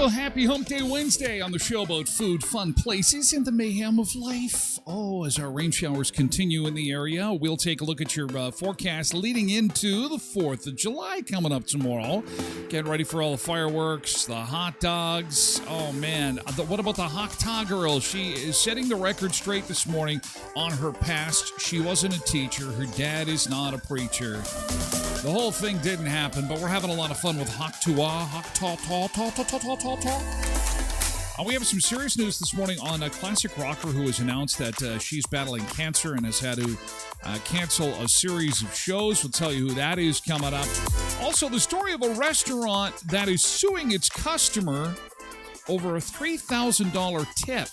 Happy Hump Day Wednesday on the show about food, fun places, and the mayhem of life. Oh, as our rain showers continue in the area, we'll take a look at your forecast leading into the 4th of July coming up tomorrow. Get ready for all the fireworks, the hot dogs. Oh, man. What about the hot dog girl? She is setting the record straight this morning on her past. She wasn't a teacher. Her dad is not a preacher. The whole thing didn't happen, but we're having a lot of fun with we have some serious news this morning on a classic rocker who has announced that she's battling cancer and has had to cancel a series of shows. We'll tell you who that is coming up. Also, the story of a restaurant that is suing its customer over a $3,000 tip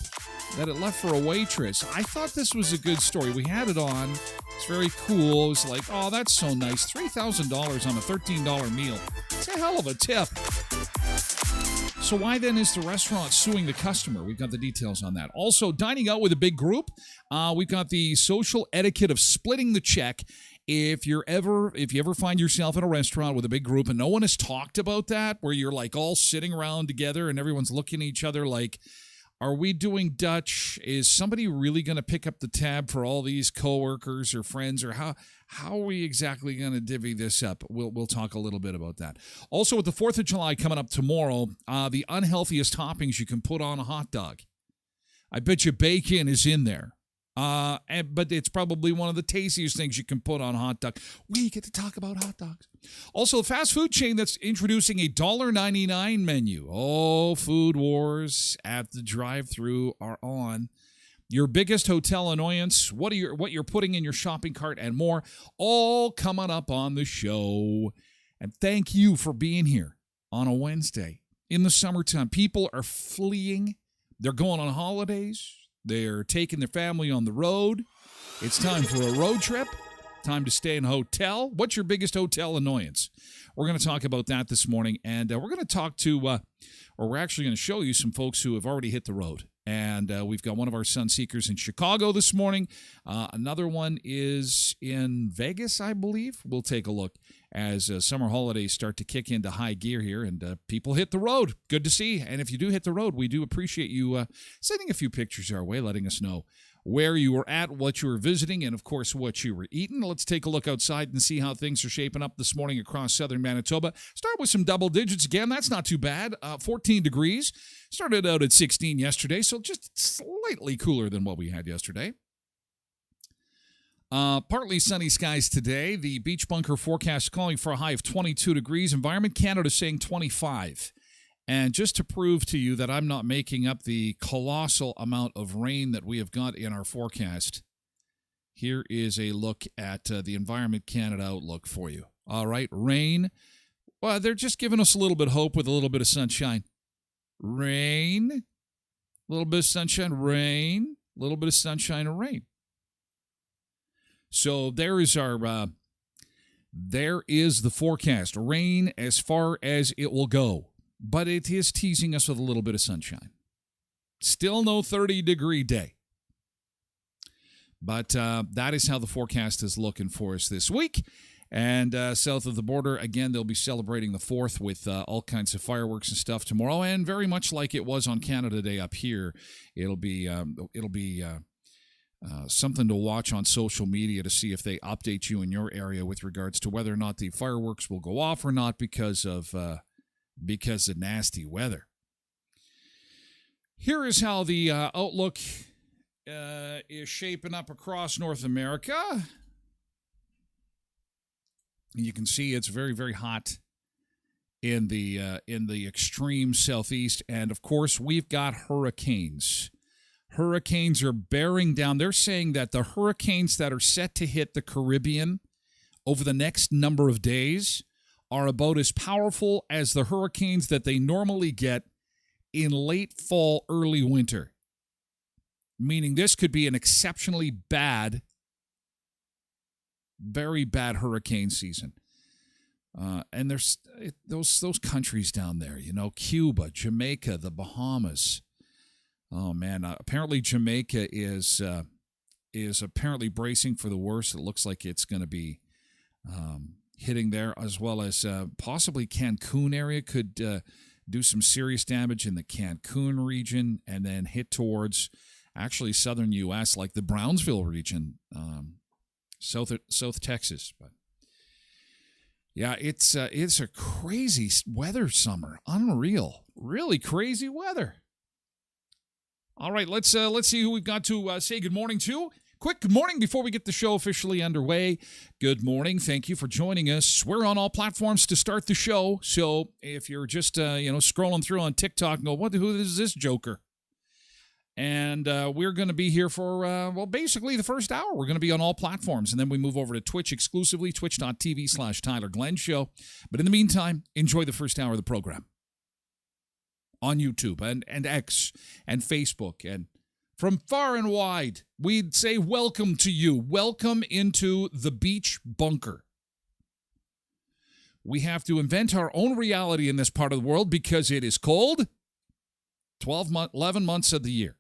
that it left for a waitress. I thought this was a good story. We had it on. It's very cool. It was like, oh, that's so nice. $3,000 on a $13 meal. It's a hell of a tip. So why then is the restaurant suing the customer? We've got the details on that. Also, dining out with a big group. We've got the social etiquette of splitting the check. If you ever find yourself in a restaurant with a big group and no one has talked about that, where you're like all sitting around together and everyone's looking at each other like, are we doing Dutch? Is somebody really going to pick up the tab for all these coworkers or friends, or how are we exactly going to divvy this up? We'll talk a little bit about that. Also, with the 4th of July coming up tomorrow, the unhealthiest toppings you can put on a hot dog. I bet you bacon is in there. But it's probably one of the tastiest things you can put on a hot dog. We get to talk about hot dogs. Also, a fast food chain that's introducing a $1.99 menu. Oh, food wars at the drive-thru are on. Your biggest hotel annoyance, what you're putting in your shopping cart, and more, all coming up on the show. And thank you for being here on a Wednesday. In the summertime, people are fleeing. They're going on holidays. They're taking their family on the road. It's time for a road trip. Time to stay in a hotel. What's your biggest hotel annoyance? We're going to talk about that this morning, and we're going to talk to, or we're actually going to show you some folks who have already hit the road. And we've got one of our sun seekers in Chicago this morning. Another one is in Vegas, I believe. We'll take a look as summer holidays start to kick into high gear here and people hit the road. Good to see. And if you do hit the road, we do appreciate you sending a few pictures our way, letting us know where you were at, what you were visiting, and, of course, what you were eating. Let's take a look outside and see how things are shaping up this morning across southern Manitoba. Start with some double digits again. That's not too bad. 14 degrees. Started out at 16 yesterday, so just slightly cooler than what we had yesterday. Partly sunny skies today. The Beach Bunker forecast calling for a high of 22 degrees. Environment Canada saying 25. And just to prove to you that I'm not making up the colossal amount of rain that we have got in our forecast, here is a look at the Environment Canada outlook for you. All right, rain. Well, they're just giving us a little bit of hope with a little bit of sunshine. Rain, a little bit of sunshine, rain, a little bit of sunshine and rain. So there is the forecast. Rain as far as it will go. But it is teasing us with a little bit of sunshine. Still no 30-degree day. But that is how the forecast is looking for us this week. And south of the border, again, they'll be celebrating the 4th with all kinds of fireworks and stuff tomorrow. And very much like it was on Canada Day up here, it'll be something to watch on social media to see if they update you in your area with regards to whether or not the fireworks will go off or not because of nasty weather. Here is how the outlook is shaping up across North America. You can see it's very, very hot in the extreme southeast, and of course we've got hurricanes. Hurricanes are bearing down. They're saying that the hurricanes that are set to hit the Caribbean over the next number of days are about as powerful as the hurricanes that they normally get in late fall, early winter. Meaning this could be an exceptionally bad, very bad hurricane season. And there's those countries down there, Cuba, Jamaica, the Bahamas. Oh, man. Apparently Jamaica is apparently bracing for the worst. It looks like it's going to be hitting there, as well as possibly Cancun area could do some serious damage in the Cancun region and then hit towards actually southern U.S., like the Brownsville region, South Texas. But yeah, it's a crazy weather summer. Unreal. Really crazy weather. All right, let's see who we've got to say good morning to. Quick good morning before we get the show officially underway. Good morning. Thank you for joining us. We're on all platforms to start the show. So if you're just scrolling through on TikTok and go, who is this joker? And we're going to be here for, basically the first hour. We're going to be on all platforms. And then we move over to Twitch exclusively, twitch.tv/Tyler Glen Show. But in the meantime, enjoy the first hour of the program on YouTube and X and Facebook and from far and wide. We'd say welcome to you. Welcome into the Beach Bunker. We have to invent our own reality in this part of the world because it is cold. 11 months of the year.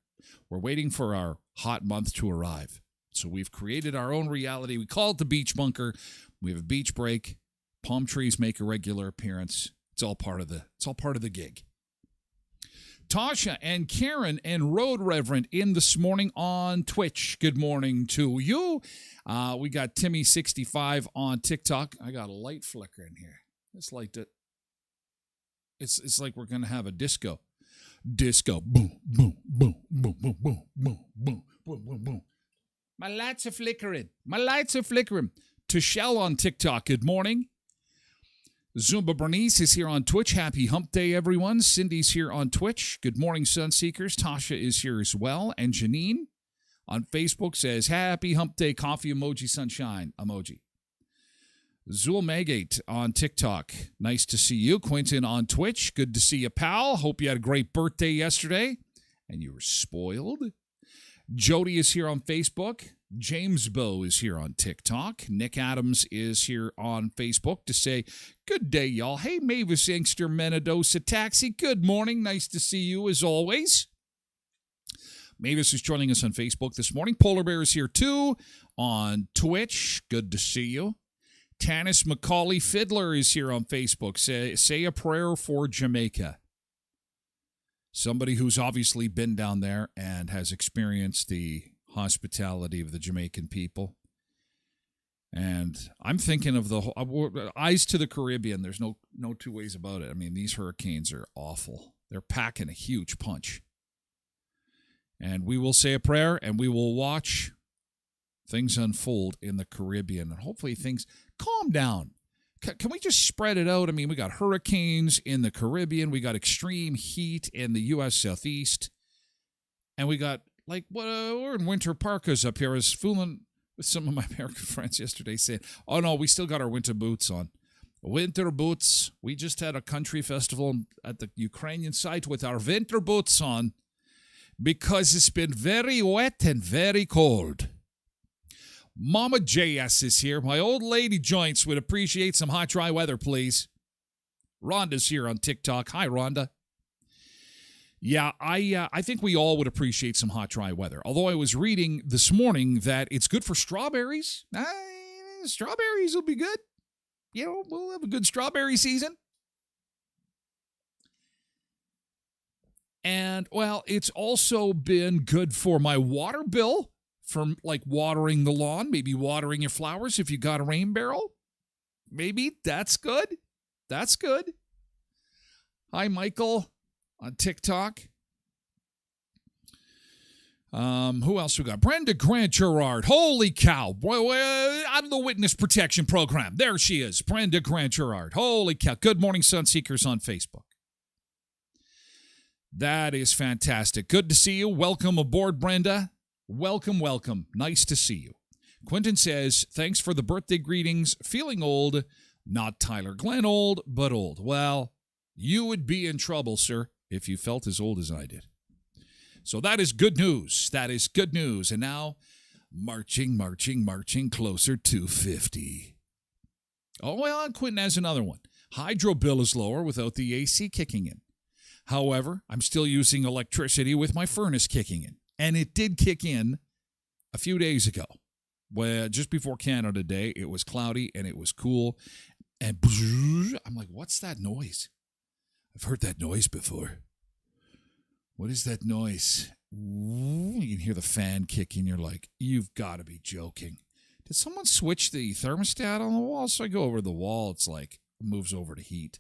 We're waiting for our hot month to arrive. So we've created our own reality. We call it the Beach Bunker. We have a beach break. Palm trees make a regular appearance. It's all part of the gig. Tasha and Karen and Road Reverend in this morning on Twitch. Good morning to you. We got Timmy65 on TikTok. I got a light flicker in here. It's like it's like we're gonna have a disco. Disco. Boom, boom, boom, boom, boom, boom, boom, boom, boom, boom, boom. My lights are flickering. Tashell on TikTok. Good morning. Zumba Bernice is here on Twitch. Happy Hump Day, everyone. Cindy's here on Twitch. Good morning, Sunseekers. Tasha is here as well. And Janine on Facebook says, Happy Hump Day, coffee emoji, sunshine emoji. Zul Megate on TikTok. Nice to see you. Quentin on Twitch. Good to see you, pal. Hope you had a great birthday yesterday and you were spoiled. Jody is here on Facebook. James Bow is here on TikTok. Nick Adams is here on Facebook to say, good day, y'all. Hey, Mavis Inkster, Menadosa Taxi. Good morning. Nice to see you as always. Mavis is joining us on Facebook this morning. Polar Bear is here too on Twitch. Good to see you. Tanis Macaulay Fiddler is here on Facebook. Say a prayer for Jamaica. Somebody who's obviously been down there and has experienced the hospitality of the Jamaican people. And I'm thinking of the eyes to the Caribbean. There's no two ways about it. I mean, these hurricanes are awful. They're packing a huge punch. And we will say a prayer, and we will watch things unfold in the Caribbean. And hopefully things calm down. Can we just spread it out? I mean, we got hurricanes in the Caribbean. We got extreme heat in the U.S. Southeast. And we got, we're in winter parkas up here. I was fooling with some of my American friends yesterday saying, oh, no, we still got our winter boots on. Winter boots. We just had a country festival at the Ukrainian site with our winter boots on because it's been very wet and very cold. Mama JS is here. My old lady joints would appreciate some hot, dry weather, please. Rhonda's here on TikTok. Hi, Rhonda. Yeah, I think we all would appreciate some hot, dry weather. Although I was reading this morning that it's good for strawberries. Strawberries will be good. We'll have a good strawberry season. And, well, it's also been good for my water bill from, watering the lawn, maybe watering your flowers if you got a rain barrel. Maybe that's good. That's good. Hi, Michael on TikTok. Who else we got? Brenda Grant Gerard. Holy cow. I'm the Witness Protection Program. There she is. Brenda Grant Gerard. Holy cow. Good morning, Sunseekers on Facebook. That is fantastic. Good to see you. Welcome aboard, Brenda. Welcome, welcome. Nice to see you. Quentin says, thanks for the birthday greetings. Feeling old. Not Tyler Glen old, but old. Well, you would be in trouble, sir, if you felt as old as I did. So that is good news. That is good news. And now, marching closer to 50. Oh, well, Quentin has another one. Hydro bill is lower without the AC kicking in. However, I'm still using electricity with my furnace kicking in. And it did kick in a few days ago. Well, just before Canada Day, it was cloudy and it was cool. And I'm like, what's that noise? I've heard that noise before. What is that noise? You can hear the fan kicking. You're like, you've got to be joking. Did someone switch the thermostat on the wall? So I go over the wall. It's like, it moves over to heat.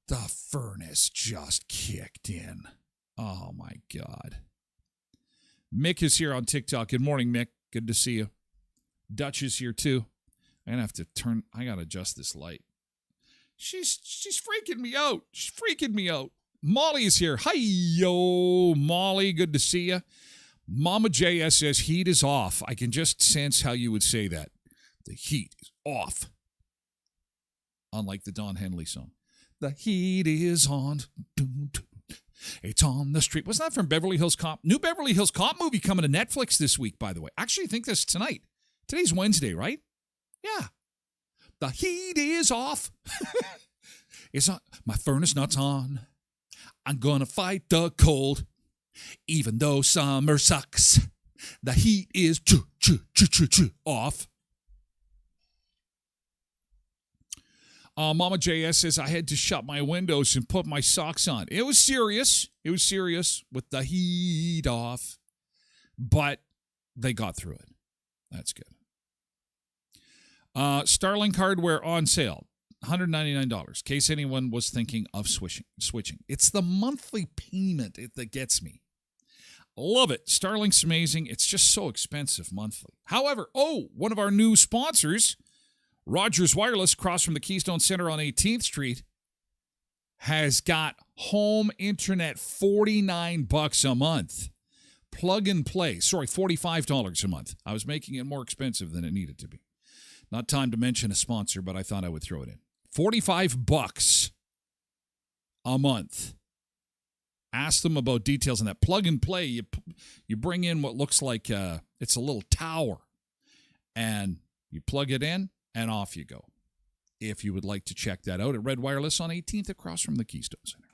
The furnace just kicked in. Oh, my God. Mick is here on TikTok. Good morning, Mick. Good to see you. Dutch is here, too. I'm going to have to I got to adjust this light. She's freaking me out. She's freaking me out. Molly is here. Hi, yo, Molly. Good to see you. Mama JS says heat is off. I can just sense how you would say that. The heat is off. Unlike the Don Henley song. The heat is on. It's on the street. Wasn't that from Beverly Hills Cop? New Beverly Hills Cop movie coming to Netflix this week, by the way. Actually, I think that's tonight. Today's Wednesday, right? Yeah. The heat is off. It's on. My furnace nut's on. I'm going to fight the cold. Even though summer sucks. The heat is off. Mama JS says, I had to shut my windows and put my socks on. It was serious. It was serious with the heat off. But they got through it. That's good. Starlink hardware on sale. $199, in case anyone was thinking of switching. It's the monthly payment that gets me. Love it. Starlink's amazing. It's just so expensive monthly. However, one of our new sponsors, Rogers Wireless, across from the Keystone Center on 18th Street, has got home internet $49 a month. Plug and play. Sorry, $45 a month. I was making it more expensive than it needed to be. Not time to mention a sponsor, but I thought I would throw it in. $45 a month. Ask them about details on that. Plug and play. You bring in what looks like it's a little tower, and you plug it in, and off you go. If you would like to check that out at Red Wireless on 18th across from the Keystone Center.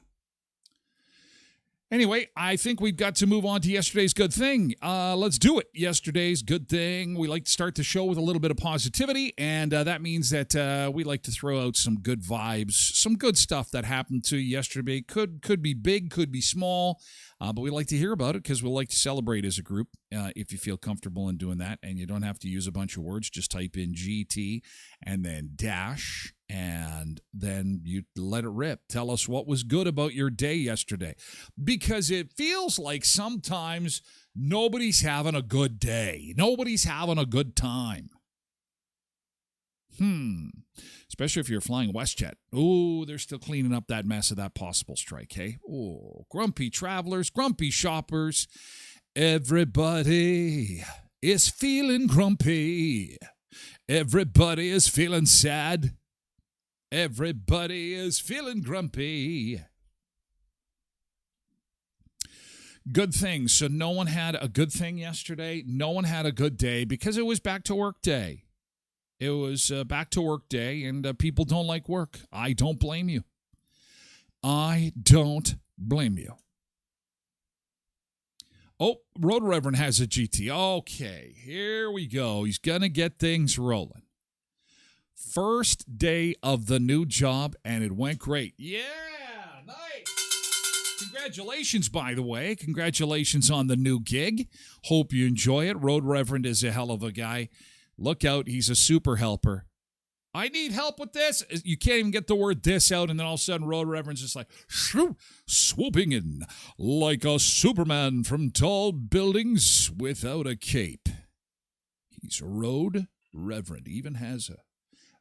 Anyway, I think we've got to move on to yesterday's good thing. Let's do it. Yesterday's good thing. We like to start the show with a little bit of positivity, and that means that we like to throw out some good vibes, some good stuff that happened to you yesterday. Could be big, could be small, but we like to hear about it because we like to celebrate as a group. If you feel comfortable in doing that, and you don't have to use a bunch of words, just type in GT and then dash, and then you let it rip. Tell us what was good about your day yesterday, because it feels like sometimes nobody's having a good day. Nobody's having a good time. Especially if you're flying WestJet. Oh, they're still cleaning up that mess of that possible strike, hey? Oh, grumpy travelers, grumpy shoppers. Everybody is feeling grumpy. Everybody is feeling sad. Everybody is feeling grumpy. Good things. So no one had a good thing yesterday. No one had a good day because it was back to work day. It was back to work day, and people don't like work. I don't blame you. I don't blame you. Oh, Road Reverend has a GT. Okay, here we go. He's going to get things rolling. First day of the new job, and it went great. Yeah, nice. Congratulations, by the way. Congratulations on the new gig. Hope you enjoy it. Road Reverend is a hell of a guy. Look out, he's a super helper. I need help with this. You can't even get the word this out, and then all of a sudden Road Reverend's just like swooping in like a Superman from tall buildings without a cape. He's a Road Reverend. Even has a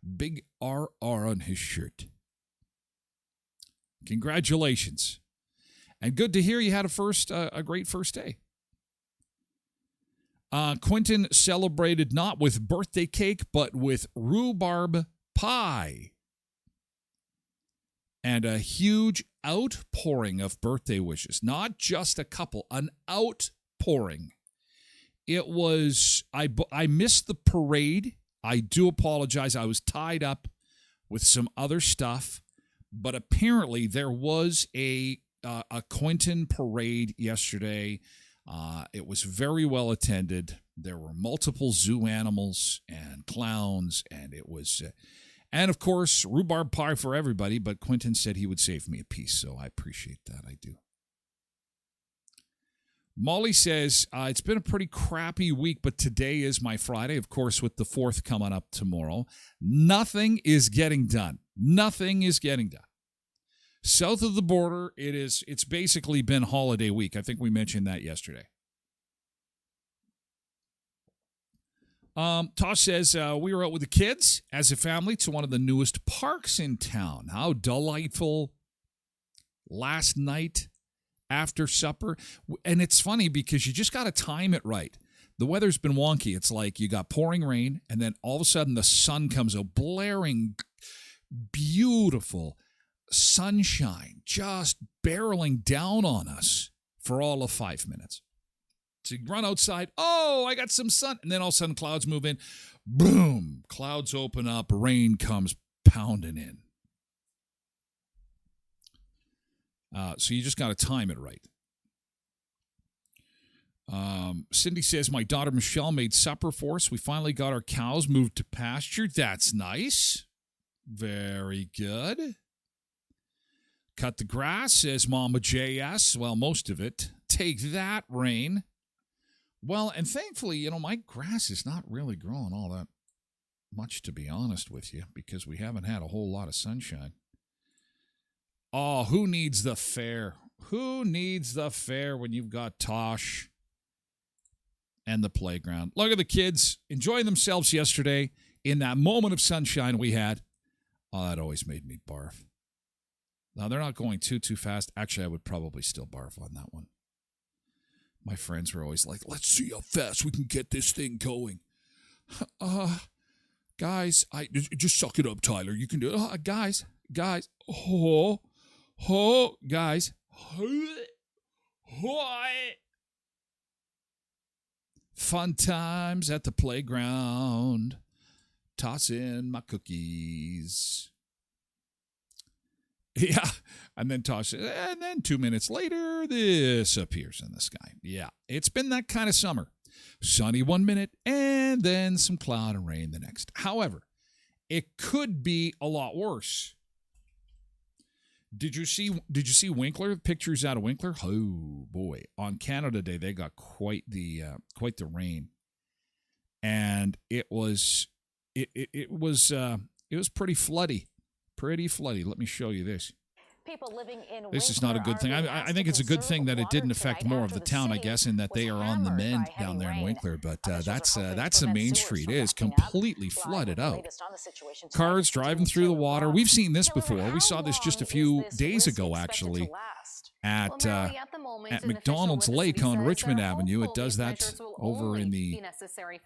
big RR on his shirt. Congratulations. And good to hear you had a great first day. Quentin celebrated not with birthday cake, but with rhubarb pie. And a huge outpouring of birthday wishes. Not just a couple, an outpouring. It was, I missed the parade. I do apologize. I was tied up with some other stuff. But apparently there was a Quentin parade yesterday. It was very well attended. There were multiple zoo animals and clowns, and it was, and of course, rhubarb pie for everybody, but Quentin said he would save me a piece, so I appreciate that. I do. Molly says, it's been a pretty crappy week, but today is my Friday, of course, with the 4th coming up tomorrow. Nothing is getting done. Nothing is getting done. South of the border, it's basically been holiday week. I think we mentioned that yesterday. Tosh says, we were out with the kids as a family to one of the newest parks in town. How delightful. Last night after supper. And it's funny because you just got to time it right. The weather's been wonky. It's like you got pouring rain, and then all of a sudden the sun comes out, blaring, beautiful sunshine just barreling down on us for all of 5 minutes. So you run outside, oh, I got some sun, and then all of a sudden clouds move in, boom, clouds open up, rain comes pounding in. So you just got to time it right. Cindy says, my daughter Michelle made supper for us. We finally got our cows moved to pasture. That's nice. Very good. Cut the grass, says Mama JS. Well, most of it. Take that, rain. Well, and thankfully, my grass is not really growing all that much, to be honest with you, because we haven't had a whole lot of sunshine. Oh, who needs the fair? Who needs the fair when you've got Tosh and the playground? Look at the kids enjoying themselves yesterday in that moment of sunshine we had. Oh, that always made me barf. Now, they're not going too fast. Actually, I would probably still barf on that one. My friends were always like, let's see how fast we can get this thing going. Guys, just suck it up, Tyler. You can do it. Guys. Guys. Fun times at the playground. Toss in my cookies. Yeah. And then toss it. And then 2 minutes later, this appears in the sky. Yeah. It's been that kind of summer. Sunny 1 minute and then some cloud and rain the next. However, it could be a lot worse. Did you see Winkler? Pictures out of Winkler? Oh boy. On Canada Day, they got quite the rain. And it was pretty floody. Pretty floody. Let me show you this. People living in this is not a good thing. I think it's a good thing that it didn't affect more of the town, I guess, in that they are on the mend down there in Winkler. But that's the main street. It is completely flooded out. Cars driving through the water. We've seen this before. We saw this just a few days ago, actually, at McDonald's Lake on Richmond Avenue. It does that over in the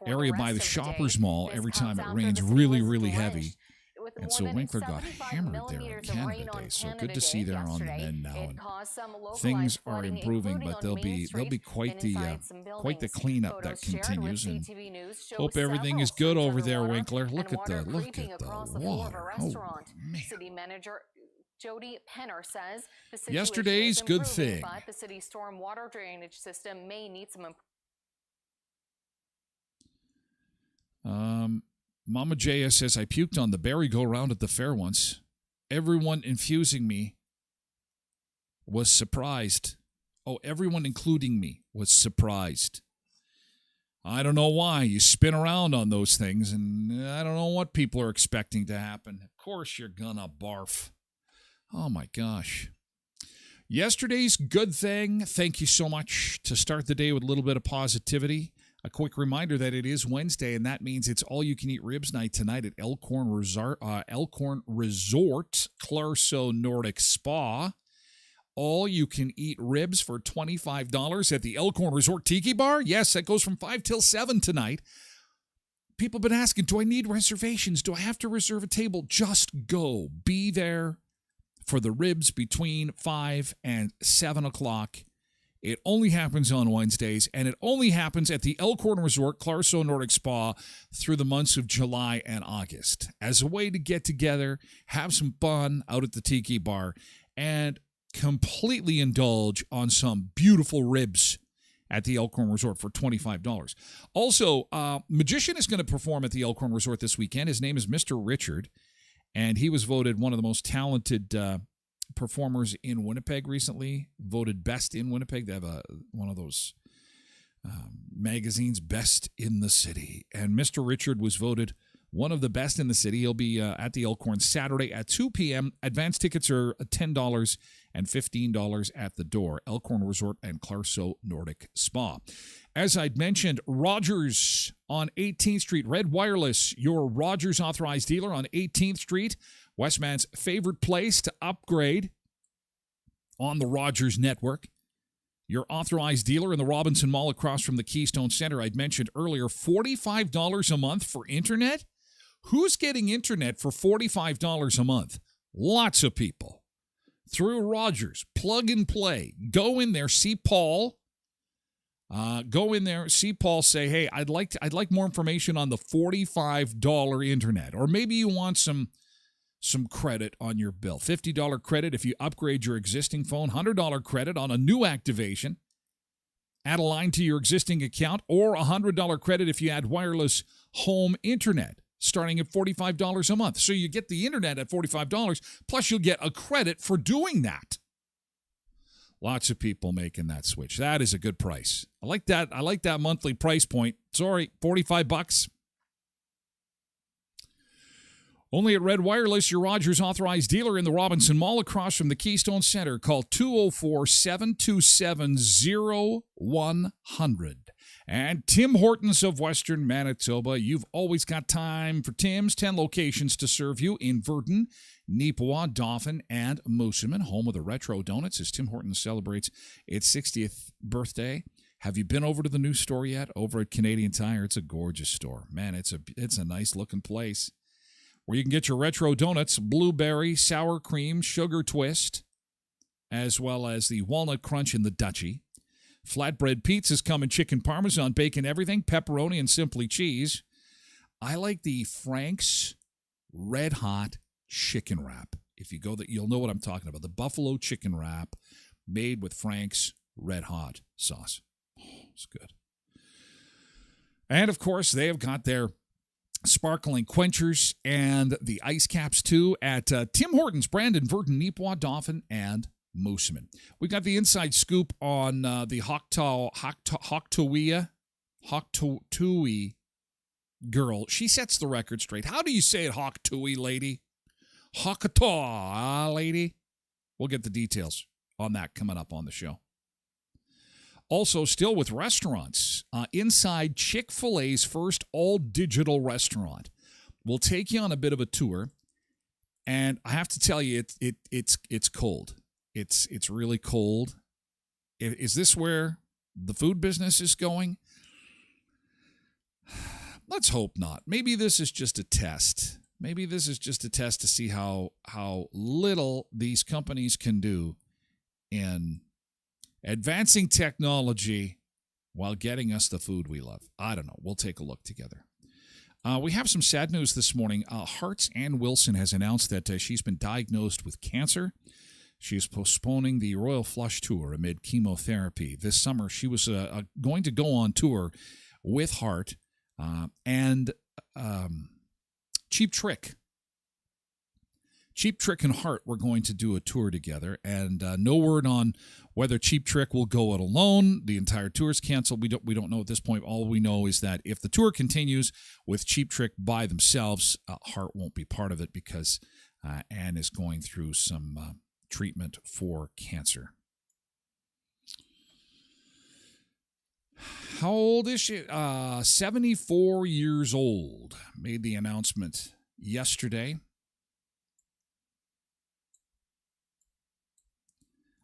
area by the Shoppers Mall every time it rains really, really heavy. And so Winkler got hammered there on Canada Day. So good to see they're on the mend now, and things are improving. But there'll be quite the cleanup that continues. And hope everything is good over there, Winkler. Look at the water. Oh man. City manager Jody Penner says the yesterday's good thing. But the city's storm water drainage system may need some Mama Jaya says, I puked on the merry-go-round at the fair once. Everyone infusing me was surprised. Oh, everyone including me was surprised. I don't know why. You spin around on those things, and I don't know what people are expecting to happen. Of course you're gonna barf. Oh, my gosh. Yesterday's good thing. Thank you so much. To start the day with a little bit of positivity. A quick reminder that it is Wednesday, and that means it's all-you-can-eat ribs night tonight at Elkhorn Resort, Clarso Nordic Spa. All-you-can-eat ribs for $25 at the Elkhorn Resort Tiki Bar. Yes, that goes from 5 till 7 tonight. People have been asking, do I need reservations? Do I have to reserve a table? Just go. Be there for the ribs between 5 and 7 o'clock. It only happens on Wednesdays, and it only happens at the Elkhorn Resort Clarso Nordic Spa through the months of July and August as a way to get together, have some fun out at the Tiki Bar, and completely indulge on some beautiful ribs at the Elkhorn Resort for $25. Also, Magician is going to perform at the Elkhorn Resort this weekend. His name is Mr. Richard, and he was voted one of the most talented performers in Winnipeg recently, voted best in Winnipeg. They have one of those magazines, Best in the City. And Mr. Richard was voted one of the best in the city. He'll be at the Elkhorn Saturday at 2 p.m. Advance tickets are $10 and $15 at the door. Elkhorn Resort and Clarso Nordic Spa. As I'd mentioned, Rogers on 18th Street, Red Wireless, your Rogers authorized dealer on 18th Street. Westman's favorite place to upgrade on the Rogers network. Your authorized dealer in the Robinson Mall across from the Keystone Center. I'd mentioned earlier, $45 a month for internet. Who's getting internet for $45 a month? Lots of people. Through Rogers, plug and play. Go in there, see Paul. Go in there, see Paul, say, hey, I'd like more information on the $45 internet. Or maybe you want some credit on your bill. $50 credit if you upgrade your existing phone. $100 credit on a new activation. Add a line to your existing account. Or $100 credit if you add wireless home internet, starting at $45 a month. So you get the internet at $45, plus you'll get a credit for doing that. Lots of people making that switch. That is a good price. I like that. I like that monthly price point. Sorry, $45. Only at Red Wireless, your Rogers authorized dealer in the Robinson Mall across from the Keystone Center. Call 204-727-0100. And Tim Hortons of Western Manitoba. You've always got time for Tim's. 10 locations to serve you in Virden, Neepawa, Dauphin, and Moosomin, home of the Retro Donuts, as Tim Hortons celebrates its 60th birthday. Have you been over to the new store yet? Over at Canadian Tire, it's a gorgeous store. Man, it's a nice-looking place where you can get your retro donuts, blueberry, sour cream, sugar twist, as well as the walnut crunch and the Dutchie. Flatbread pizzas come in chicken parmesan, bacon, everything, pepperoni, and simply cheese. I like the Frank's Red Hot chicken wrap. If you go there, you'll know what I'm talking about. The buffalo chicken wrap made with Frank's Red Hot sauce. Oh, it's good. And, of course, they have got their sparkling quenchers and the ice caps, too, at Tim Hortons, Brandon, Verdun, Neepawa, Dauphin, and Moosomin. We got the inside scoop on the Hoktui girl. She sets the record straight. How do you say it, Hoktui lady? Hokkataw lady? We'll get the details on that coming up on the show. Also, still with restaurants, inside Chick-fil-A's first all-digital restaurant. We'll take you on a bit of a tour, and I have to tell you, it's cold. It's really cold. Is this where the food business is going? Let's hope not. Maybe this is just a test. Maybe this is just a test to see how little these companies can do in advancing technology while getting us the food we love. I don't know. We'll take a look together. We have some sad news this morning. Hearts Ann Wilson has announced that she's been diagnosed with cancer. She is postponing the Royal Flush Tour amid chemotherapy. This summer, she was going to go on tour with Heart and Cheap Trick. Cheap Trick and Heart were going to do a tour together, and no word on whether Cheap Trick will go it alone. The entire tour is canceled. We don't know at this point. All we know is that if the tour continues with Cheap Trick by themselves, Heart won't be part of it because Anne is going through some treatment for cancer. How old is she? 74 years old. Made the announcement yesterday.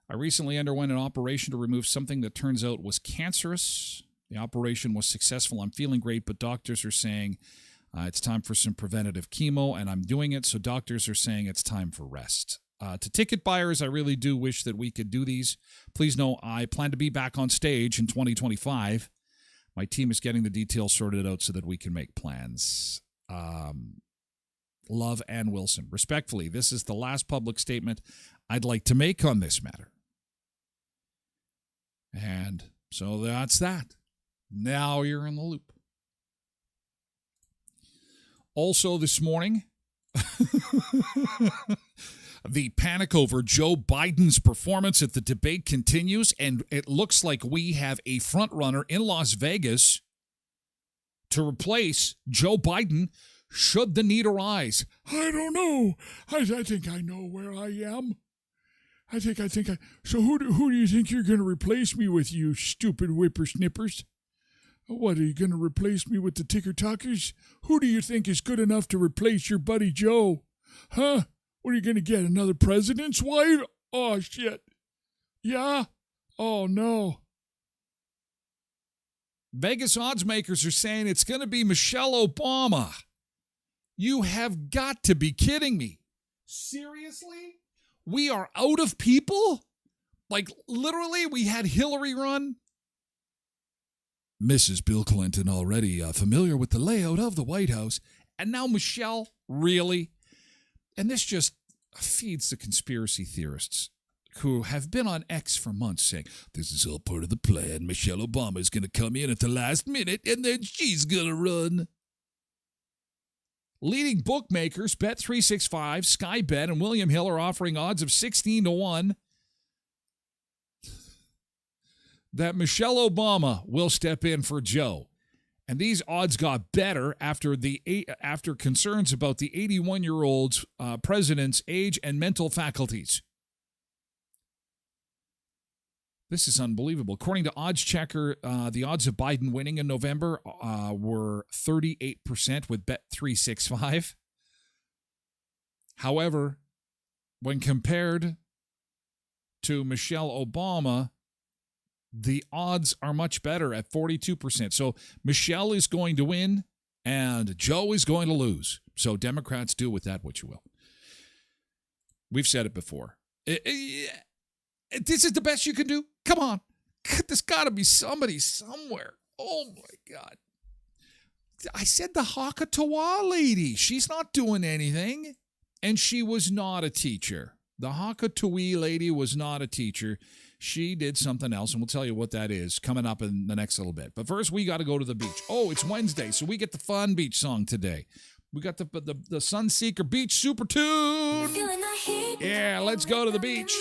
I recently underwent an operation to remove something that turns out was cancerous. The operation was successful. I'm feeling great, but doctors are saying it's time for some preventative chemo, and I'm doing it, so doctors are saying it's time for rest. To ticket buyers, I really do wish that we could do these. Please know I plan to be back on stage in 2025. My team is getting the details sorted out so that we can make plans. Love, Ann Wilson. Respectfully, this is the last public statement I'd like to make on this matter. And so that's that. Now you're in the loop. Also this morning, the panic over Joe Biden's performance at the debate continues, and it looks like we have a front-runner in Las Vegas to replace Joe Biden should the need arise. I don't know. I think I know where I am. I think I. So who do you think you're going to replace me with, you stupid whippersnippers? What, are you going to replace me with the ticker-talkers? Who do you think is good enough to replace your buddy Joe? Huh? What are you going to get, another president's wife? Oh, shit. Yeah? Oh, no. Vegas odds makers are saying it's going to be Michelle Obama. You have got to be kidding me. Seriously? We are out of people? Like, literally, we had Hillary run? Mrs. Bill Clinton already familiar with the layout of the White House. And now Michelle? Really? And this just feeds the conspiracy theorists who have been on X for months saying, this is all part of the plan. Michelle Obama is going to come in at the last minute, and then she's going to run. Leading bookmakers, Bet365, Sky Bet, and William Hill are offering odds of 16-1 that Michelle Obama will step in for Joe. And these odds got better after concerns about the 81-year-old president's age and mental faculties. This is unbelievable. According to Odds Checker, the odds of Biden winning in November were 38% with Bet365. However, when compared to Michelle Obama, the odds are much better at 42%. So Michelle is going to win and Joe is going to lose. So Democrats, do with that what you will. We've said it before. This is the best you can do? Come on. There's got to be somebody somewhere. Oh, my God. I said the Hokkatawa lady. She's not doing anything. And she was not a teacher. The Hakatui lady was not a teacher. She did something else, and we'll tell you what that is coming up in the next little bit. But first, we got to go to the beach. Oh, it's Wednesday, so we get the fun beach song today. We got the Sunseeker Beach Super Tune. Yeah, let's go to the beach.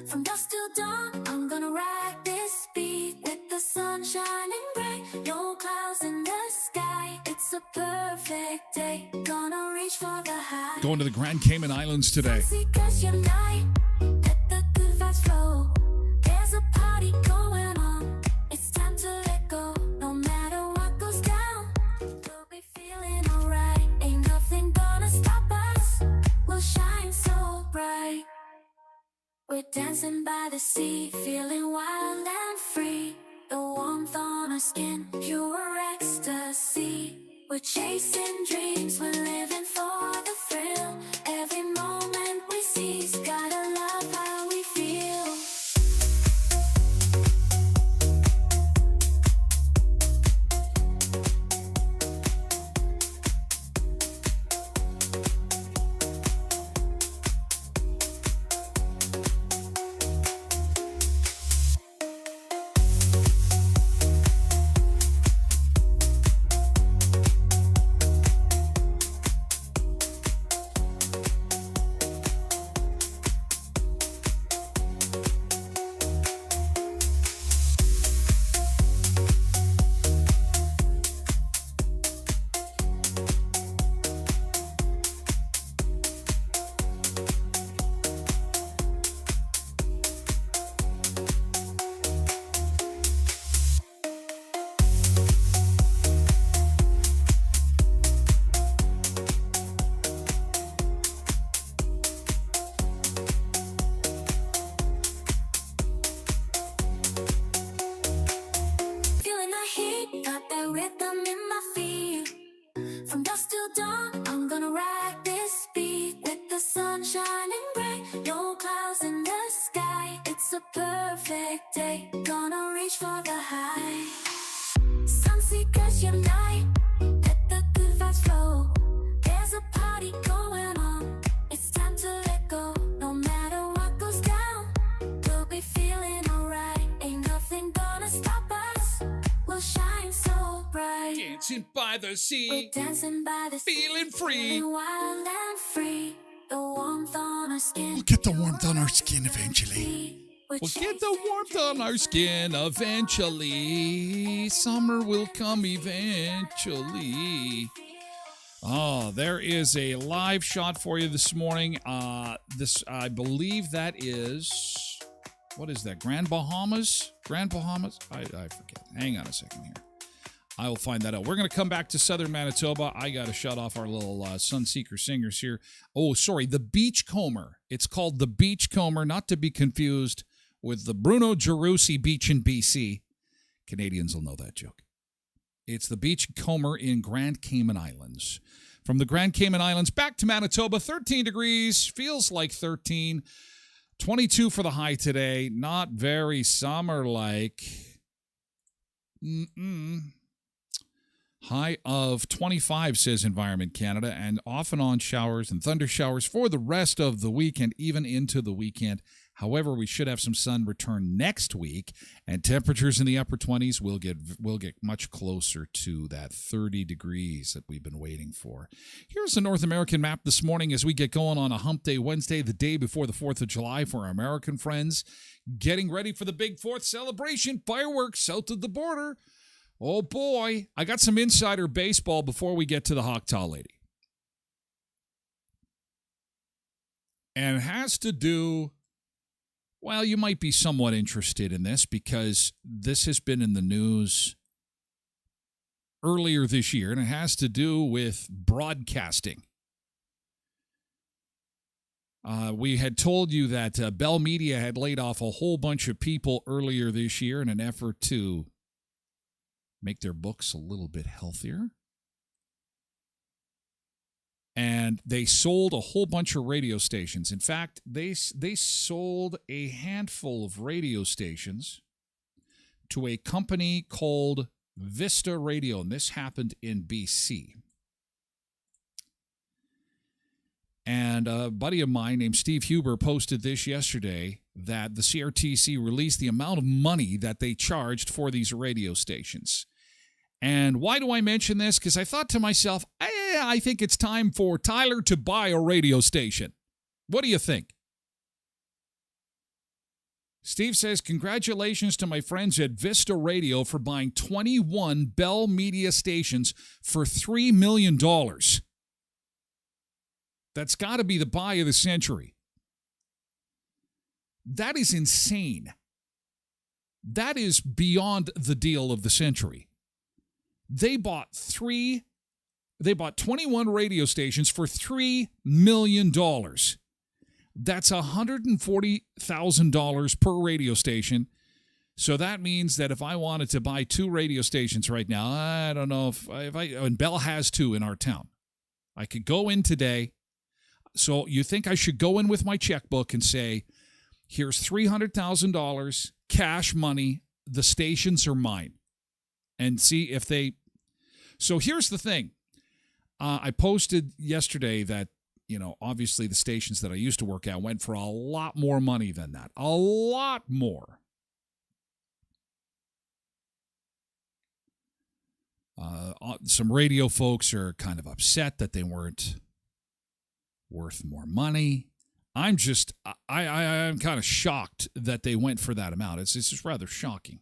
From dusk till dawn, I'm gonna ride this beat with the sun shining bright, no clouds in the sky. It's a perfect day, gonna reach for the high. Going to the Grand Cayman Islands today. Let the good vibes flow. There's a party going on. It's time to let go. No matter what goes down, we'll be feeling alright. Ain't nothing gonna stop us. We'll shine so bright. We're dancing by the sea, feeling wild and free. The warmth on our skin, pure ecstasy. We're chasing dreams, we're living for the thrill. Every moment we seize, gotta love how we feel. By the sea, we're dancing by the feeling free, wild and free. The warmth on our skin. We'll get the warmth on our skin eventually. We'll get the warmth on our skin eventually. Summer will come eventually. Oh, there is a live shot for you this morning. I believe that is, what is that? Grand Bahamas? I forget. Hang on a second here. I will find that out. We're going to come back to southern Manitoba. I got to shut off our little Sunseeker singers here. Oh, sorry, the Beachcomber. It's called the Beachcomber, not to be confused with the Bruno Gerussi Beach in BC. Canadians will know that joke. It's the Beachcomber in Grand Cayman Islands. From the Grand Cayman Islands back to Manitoba, 13 degrees, feels like 13. 22 for the high today, not very summer-like. High of 25, says Environment Canada, and off and on showers and thunder showers for the rest of the weekend, even into the weekend. However, we should have some sun return next week, and temperatures in the upper 20s will get much closer to that 30 degrees that we've been waiting for. Here's the North American map this morning as we get going on a Hump Day Wednesday, the day before the 4th of July for our American friends. Getting ready for the Big 4th celebration, fireworks south of the border. Oh, boy. I got some insider baseball before we get to the Hawk-Taw lady. And it has to do, well, you might be somewhat interested in this because this has been in the news earlier this year, and it has to do with broadcasting. We had told you that Bell Media had laid off a whole bunch of people earlier this year in an effort to make their books a little bit healthier. And they sold a whole bunch of radio stations. In fact, they sold a handful of radio stations to a company called Vista Radio, and this happened in BC. And a buddy of mine named Steve Huber posted this yesterday that the CRTC released the amount of money that they charged for these radio stations. And why do I mention this? Because I thought to myself, I think it's time for Tyler to buy a radio station. What do you think? Steve says, congratulations to my friends at Vista Radio for buying 21 Bell Media stations for $3 million. That's got to be the buy of the century. That is insane. That is beyond the deal of the century. They bought 21 radio stations for $3 million. That's $140,000 per radio station. So that means that if I wanted to buy 2 radio stations right now, I don't know and Bell has 2 in our town. I could go in today. So you think I should go in with my checkbook and say, here's $300,000 cash money. The stations are mine. And see if they... So here's the thing. I posted yesterday that, obviously the stations that I used to work at went for a lot more money than that. A lot more. Some radio folks are kind of upset that they weren't worth more money. I'm kind of shocked that they went for that amount. It's just rather shocking.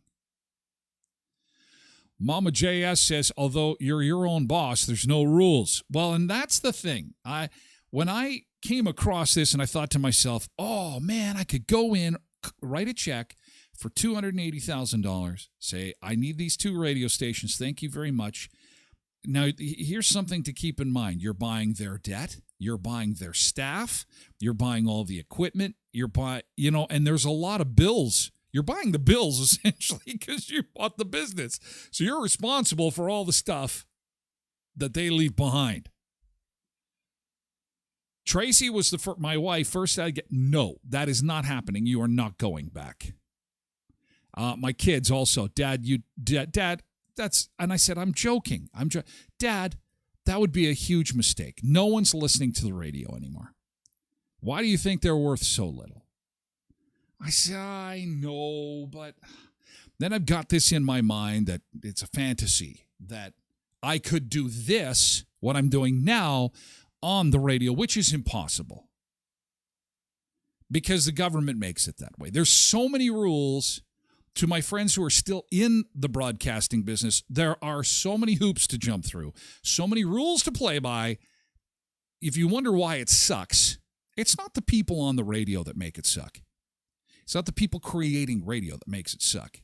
Mama JS says, although you're your own boss, there's no rules. Well, and that's the thing. When I came across this and I thought to myself, oh man, I could go in, write a check for $280,000, say, I need these 2 radio stations. Thank you very much. Now, here's something to keep in mind. You're buying their debt. You're buying their staff. You're buying all the equipment. And there's a lot of bills. You're buying the bills, essentially, because you bought the business. So you're responsible for all the stuff that they leave behind. Tracy was my wife. First, no, that is not happening. You are not going back. My kids also, Dad, that's, and I said, I'm joking. Dad, that would be a huge mistake. No one's listening to the radio anymore. Why do you think they're worth so little? I said, I know, but then I've got this in my mind that it's a fantasy that I could do this, what I'm doing now, on the radio, which is impossible because the government makes it that way. There's so many rules. To my friends who are still in the broadcasting business, there are so many hoops to jump through, so many rules to play by. If you wonder why it sucks, it's not the people on the radio that make it suck. It's not the people creating radio that makes it suck.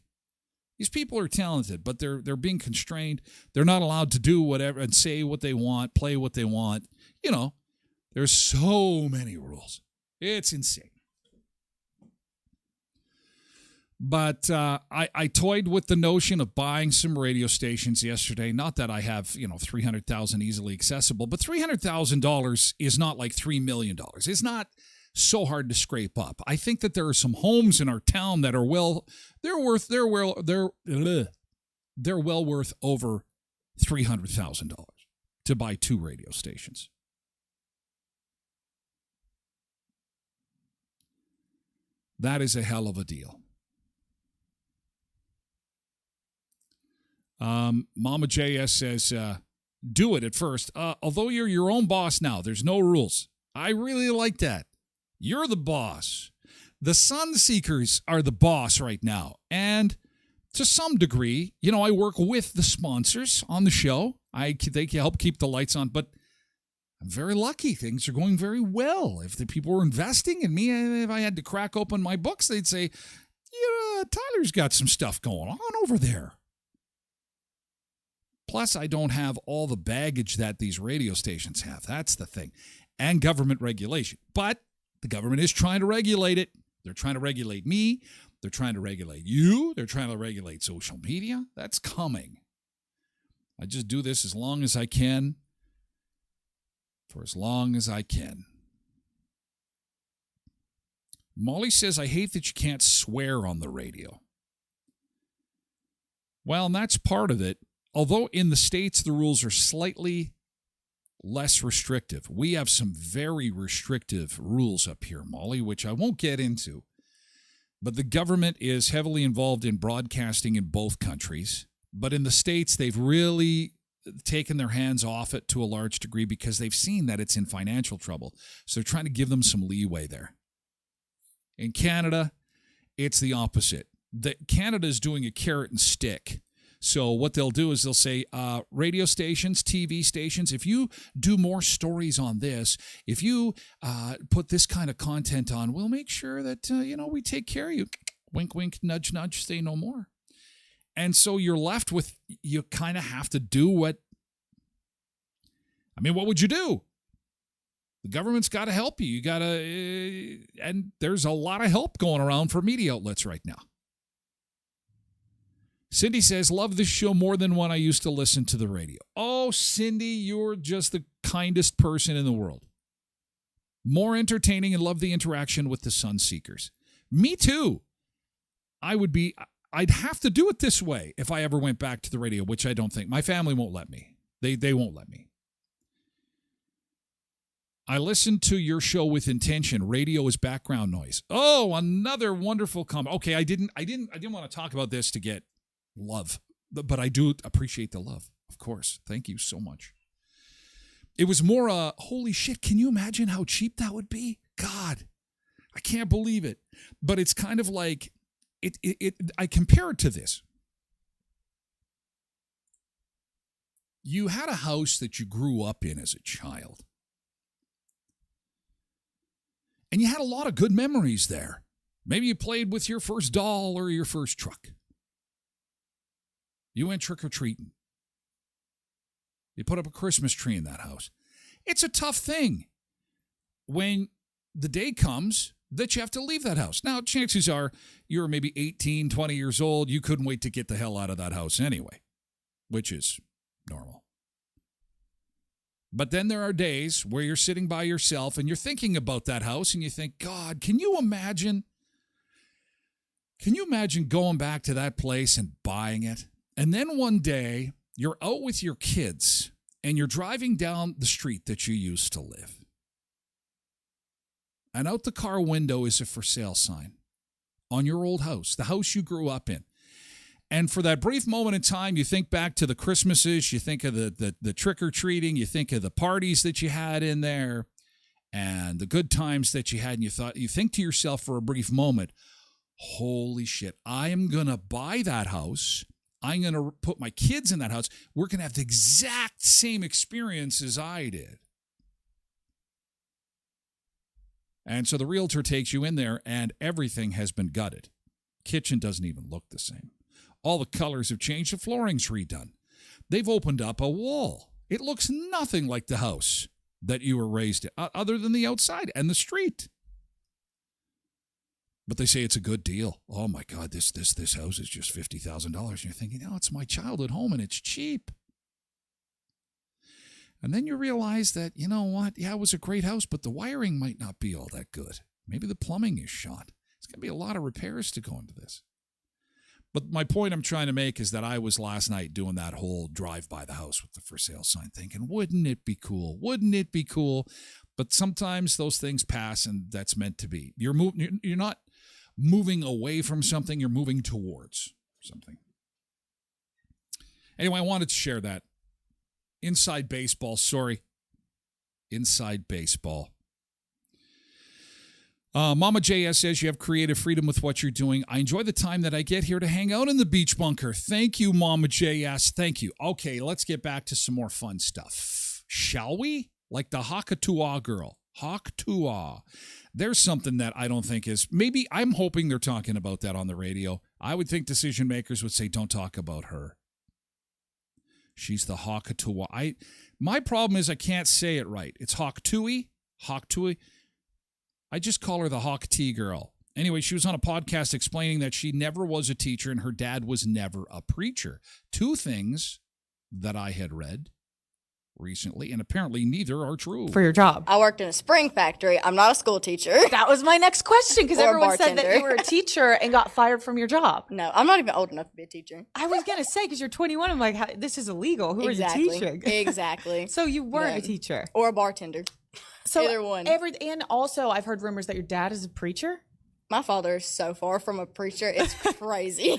These people are talented, but they're being constrained. They're not allowed to do whatever and say what they want, play what they want. There's so many rules. It's insane. But I toyed with the notion of buying some radio stations yesterday. Not that I have, $300,000 easily accessible, but $300,000 is not like $3 million. It's not so hard to scrape up. I think that there are some homes in our town that are they're well worth over $300,000 to buy 2 radio stations. That is a hell of a deal. Mama JS says, do it at first. Although you're your own boss now, there's no rules. I really like that. You're the boss. The Sun Seekers are the boss right now. And to some degree, I work with the sponsors on the show. They can help keep the lights on, but I'm very lucky. Things are going very well. If the people were investing in me, if I had to crack open my books, they'd say, Tyler's got some stuff going on over there. Plus, I don't have all the baggage that these radio stations have. That's the thing. And government regulation. But the government is trying to regulate it. They're trying to regulate me. They're trying to regulate you. They're trying to regulate social media. That's coming. I just do this as long as I can. For as long as I can. Molly says, I hate that you can't swear on the radio. Well, and that's part of it. Although in the States the rules are slightly less restrictive. We have some very restrictive rules up here, Molly, which I won't get into. But the government is heavily involved in broadcasting in both countries. But in the States, they've really taken their hands off it to a large degree because they've seen that it's in financial trouble. So they're trying to give them some leeway there. In Canada, it's the opposite. Canada is doing a carrot and stick. So what they'll do is they'll say, radio stations, TV stations, if you do more stories on this, if you put this kind of content on, we'll make sure that, we take care of you. Wink, wink, nudge, nudge, say no more. And so you're left with, you kind of have to do what would you do? The government's got to help you. You got to, and there's a lot of help going around for media outlets right now. Cindy says, love this show more than when I used to listen to the radio. Oh, Cindy, you're just the kindest person in the world. More entertaining and love the interaction with the Sun Seekers. Me too. I'd have to do it this way if I ever went back to the radio, which I don't think. My family won't let me. They won't let me. I listen to your show with intention. Radio is background noise. Oh, another wonderful comment. Okay, I didn't want to talk about this to get love, but I do appreciate the love, of course. Thank you so much. It was more, holy shit, can you imagine how cheap that would be? God, I can't believe it. But it's kind of like, I compare it to this. You had a house that you grew up in as a child. And you had a lot of good memories there. Maybe you played with your first doll or your first truck. You went trick-or-treating. You put up a Christmas tree in that house. It's a tough thing when the day comes that you have to leave that house. Now, chances are you're maybe 18, 20 years old. You couldn't wait to get the hell out of that house anyway, which is normal. But then there are days where you're sitting by yourself and you're thinking about that house and you think, God, can you imagine going back to that place and buying it? And then one day you're out with your kids and you're driving down the street that you used to live. And out the car window is a for sale sign on your old house, the house you grew up in. And for that brief moment in time, you think back to the Christmases, you think of the trick-or-treating, you think of the parties that you had in there and the good times that you had, and you think to yourself for a brief moment, holy shit, I am going to buy that house. I'm going to put my kids in that house. We're going to have the exact same experience as I did. And so the realtor takes you in there and everything has been gutted. Kitchen doesn't even look the same. All the colors have changed. The flooring's redone. They've opened up a wall. It looks nothing like the house that you were raised in, other than the outside and the street. But they say it's a good deal. Oh, my God, this house is just $50,000. And you're thinking, it's my childhood home and it's cheap. And then you realize that, you know what? Yeah, it was a great house, but the wiring might not be all that good. Maybe the plumbing is shot. It's going to be a lot of repairs to go into this. But my point I'm trying to make is that I was last night doing that whole drive by the house with the for sale sign thinking, wouldn't it be cool? Wouldn't it be cool? But sometimes those things pass and that's meant to be. You're not moving away from something, you're moving towards something. Anyway, I wanted to share that. Inside baseball, Inside baseball. Mama JS says you have creative freedom with what you're doing. I enjoy the time that I get here to hang out in the beach bunker. Thank you, Mama JS. Thank you. Okay, let's get back to some more fun stuff. Shall we? Like the Hakatua girl. Hakatua. There's something that I don't think is, maybe I'm hoping they're talking about that on the radio. I would think decision makers would say, don't talk about her. She's the Hakatua. My problem is I can't say it right. It's Haktui. I just call her the Hawk Tea girl. Anyway, she was on a podcast explaining that she never was a teacher and her dad was never a preacher. Two things that I had read recently, and apparently neither are true. For your job. I worked in a spring factory. I'm not a school teacher. That was my next question, because Or a everyone said that bartender. you were a teacher and got fired from your job. No, I'm not even old enough to be a teacher. I was going to say, because you're 21, I'm like, this is illegal. Who are you teaching? Exactly. So you weren't No. a teacher. Or a bartender. So Either one. And also, I've heard rumors that your dad is a preacher. My father is so far from a preacher. It's crazy.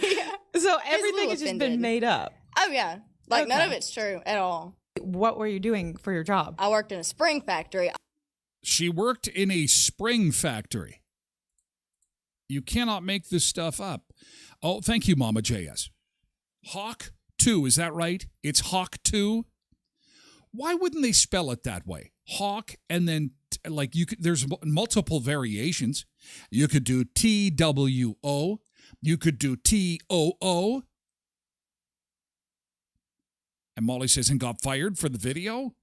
So a everything little has just offended. been made up. Oh, yeah. Like, none Okay. of it's true at all. What were you doing for your job? I worked in a spring factory. She worked in a spring factory. You cannot make this stuff up. Oh, thank you, Mama JS. Hawk 2, is that right? It's Hawk 2? Why wouldn't they spell it that way? Hawk, and then, there's multiple variations. You could do TWO. You could do TOO. And Molly says, and got fired for the video?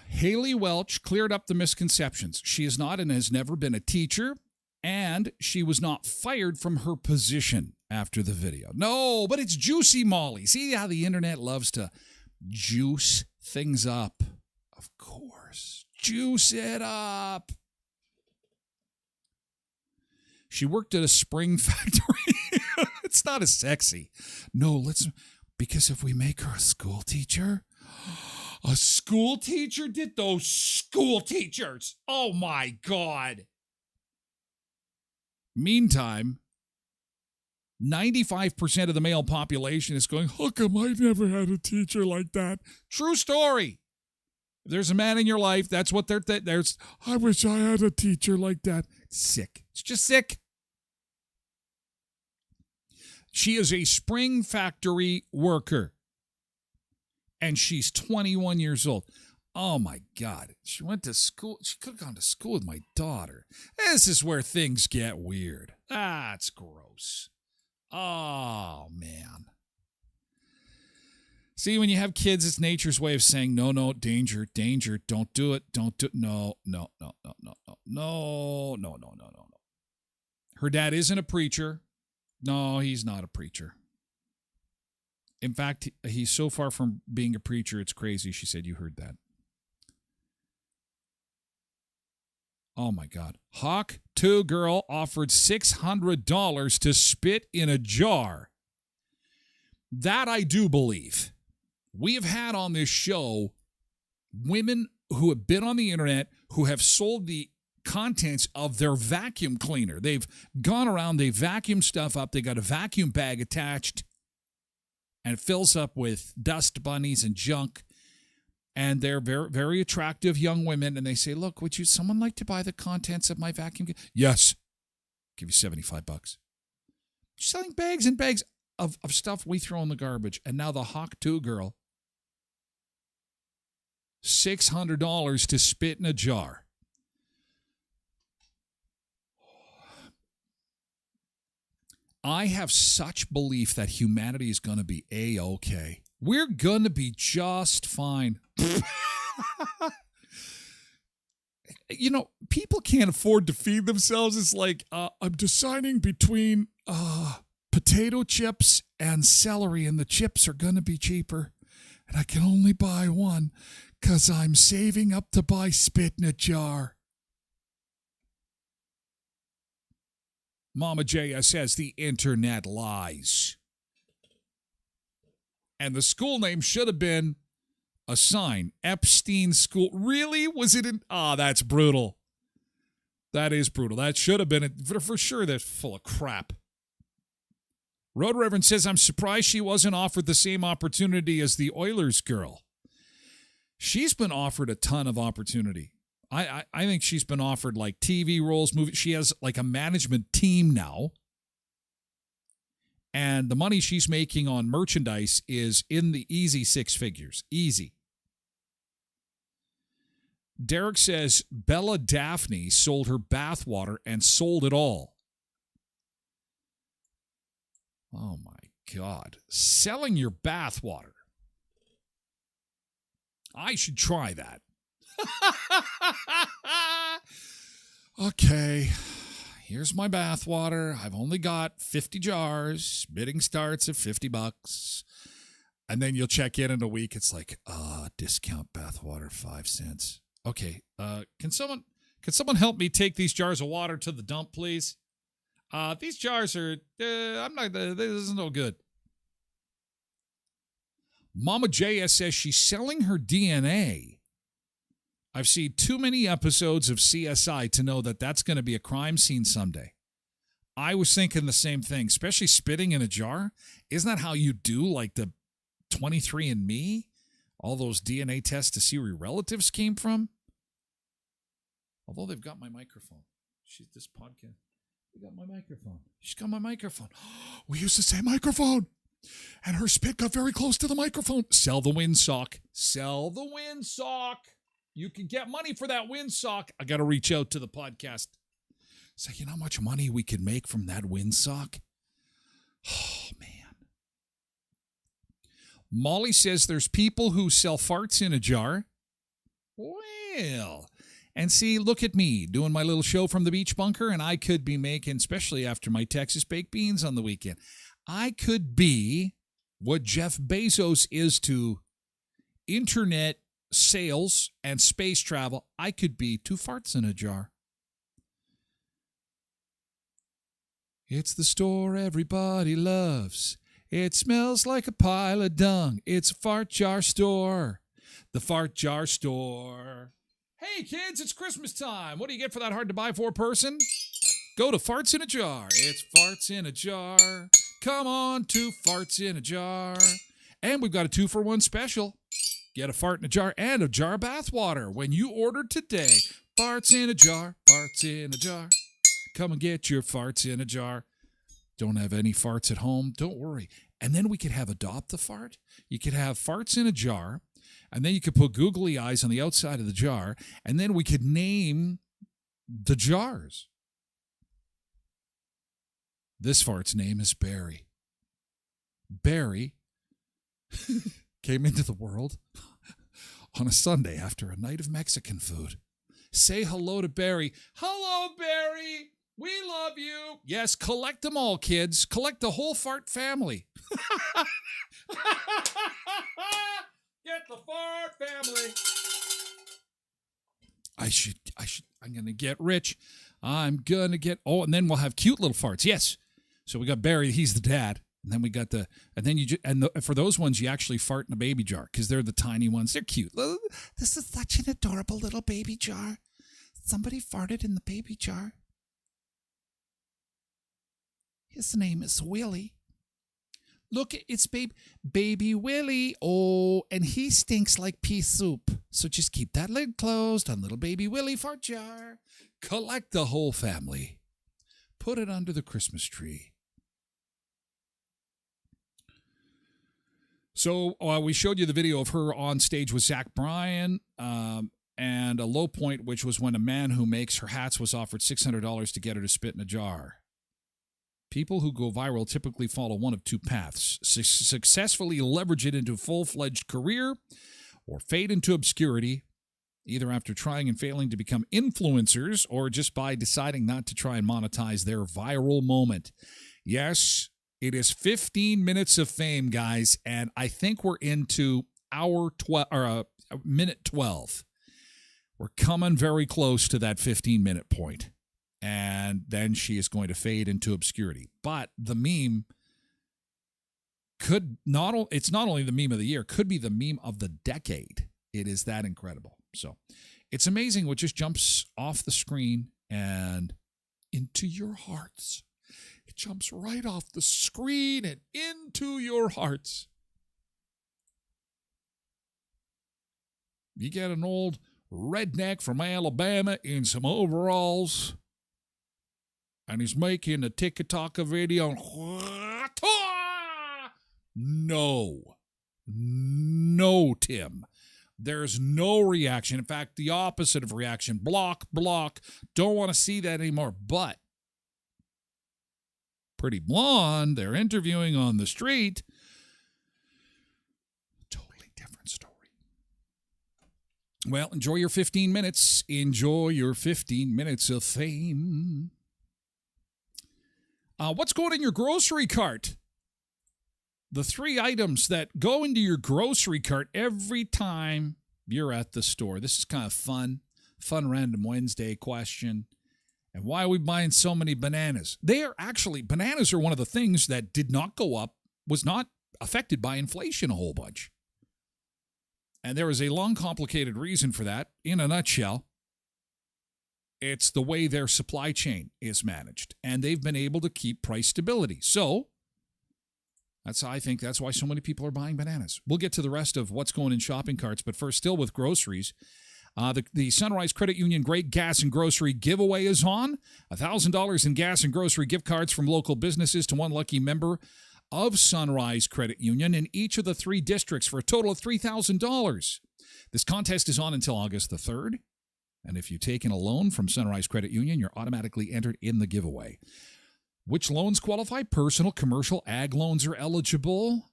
Haley Welch cleared up the misconceptions. She is not and has never been a teacher, and she was not fired from her position after the video. No, but it's juicy, Molly. See how the internet loves to juice things up? Of course. Juice it up. She worked at a spring factory. It's not as sexy. No, because if we make her a school teacher, a school teacher did those school teachers. Oh my God. Meantime, 95% of the male population is going, how come I've never had a teacher like that? True story. If there's a man in your life, that's what there's. I wish I had a teacher like that. Sick. It's just sick. She is a spring factory worker. And she's 21 years old. Oh, my God. She went to school. She could have gone to school with my daughter. This is where things get weird. It's gross. Oh, man. See, when you have kids, it's nature's way of saying, no, danger, don't do it, no. Her dad isn't a preacher. No, he's not a preacher. In fact, he's so far from being a preacher, it's crazy. She said, you heard that. Oh, my God. Hawk 2 girl offered $600 to spit in a jar. That I do believe. We have had on this show women who have been on the internet who have sold the contents of their vacuum cleaner. They've gone around, they vacuum stuff up, they got a vacuum bag attached, and it fills up with dust bunnies and junk. And they're very, very attractive young women, and they say, look, would someone like to buy the contents of my vacuum? Yes. Give you $75. Selling bags and bags of stuff we throw in the garbage. And now the Hawk 2 girl, $600 to spit in a jar. I have such belief that humanity is going to be A-okay. We're going to be just fine. People can't afford to feed themselves. It's like, I'm deciding between potato chips and celery, and the chips are going to be cheaper. And I can only buy one because I'm saving up to buy spit in a jar. Mama JS says the internet lies. And the school name should have been a sign. Epstein School. Really? Was it in? That's brutal. That is brutal. That should have been, for sure, that's full of crap. Road Reverend says, I'm surprised she wasn't offered the same opportunity as the Oilers girl. She's been offered a ton of opportunity. I think she's been offered like TV roles, movies. She has like a management team now. And the money she's making on merchandise is in the easy 6 figures. Easy. Derek says Bella Daphne sold her bathwater and sold it all. Oh, my God. Selling your bathwater. I should try that. Okay. Here's my bathwater. I've only got 50 jars. Bidding starts at $50. And then you'll check in a week. It's like, discount bathwater, 5 cents. Okay. Can someone help me take these jars of water to the dump, please? These jars are, this is no good. Mama JS says she's selling her DNA. I've seen too many episodes of CSI to know that that's going to be a crime scene someday. I was thinking the same thing, especially spitting in a jar. Isn't that how you do like the 23andMe? All those DNA tests to see where your relatives came from? Although they've got my microphone. This podcast. They got my microphone. She's got my microphone. We used the same microphone. And her spit got very close to the microphone. Sell the windsock. Sell the windsock. You can get money for that windsock. I got to reach out to the podcast. Say, you know how much money we could make from that windsock? Oh, man. Molly says there's people who sell farts in a jar. Well, and see, look at me doing my little show from the beach bunker, and I could be making, especially after my Texas baked beans on the weekend, I could be what Jeff Bezos is to internet sales and space travel. I could be 2 farts in a jar. It's the store everybody loves. It smells like a pile of dung. It's a fart jar store. The fart jar store. Hey, kids, it's Christmas time. What do you get for that hard-to-buy-for person? Go to Farts in a Jar. It's Farts in a Jar. Come on to Farts in a Jar. And we've got a 2-for-1 special. Get a fart in a jar and a jar of bath water when you order today. Farts in a jar, farts in a jar. Come and get your farts in a jar. Don't have any farts at home? Don't worry. And then we could have Adopt the Fart. You could have farts in a jar, and then you could put googly eyes on the outside of the jar, and then we could name the jars. This fart's name is Barry. Barry came into the world on a Sunday after a night of Mexican food. Say hello to Barry. Hello, Barry. We love you. Yes, collect them all, kids. Collect the whole fart family. Get the fart family. I'm going to get rich. I'm going to get, and then we'll have cute little farts. Yes. So we got Barry. He's the dad. And then we got for those ones, you actually fart in a baby jar because they're the tiny ones. They're cute. This is such an adorable little baby jar. Somebody farted in the baby jar. His name is Willie. Look, it's baby Willie. Oh, and he stinks like pea soup. So just keep that lid closed on little baby Willie fart jar. Collect the whole family. Put it under the Christmas tree. So we showed you the video of her on stage with Zach Bryan, and a low point, which was when a man who makes her hats was offered $600 to get her to spit in a jar. People who go viral typically follow one of 2 paths: successfully leverage it into a full-fledged career, or fade into obscurity, either after trying and failing to become influencers, or just by deciding not to try and monetize their viral moment. Yes, it is 15 minutes of fame, guys, and I think we're into minute 12. We're coming very close to that 15-minute point. And then she is going to fade into obscurity. But the meme it's not only the meme of the year, could be the meme of the decade. It is that incredible. So it's amazing what just jumps off the screen and into your hearts. It jumps right off the screen and into your hearts. You get an old redneck from Alabama in some overalls, and he's making a TikTok video. No, Tim. There's no reaction. In fact, the opposite of reaction. Block. Don't want to see that anymore. But Pretty Blonde, they're interviewing on the street. Totally different story. Well, enjoy your 15 minutes. Enjoy your 15 minutes of fame. What's going in your grocery cart? The 3 items that go into your grocery cart every time you're at the store. This is kind of fun Random Wednesday question. And why are we buying so many bananas? Bananas are one of the things that did not go up, was not affected by inflation a whole bunch. And there is a long, complicated reason for that. In a nutshell, it's the way their supply chain is managed. And they've been able to keep price stability. So, I think that's why so many people are buying bananas. We'll get to the rest of what's going in shopping carts, but first, still with groceries. The Sunrise Credit Union Great Gas and Grocery Giveaway is on. $1,000 in gas and grocery gift cards from local businesses to one lucky member of Sunrise Credit Union in each of the 3 districts for a total of $3,000. This contest is on until August the 3rd. And if you take in a loan from Sunrise Credit Union, you're automatically entered in the giveaway. Which loans qualify? Personal, commercial, ag loans are eligible.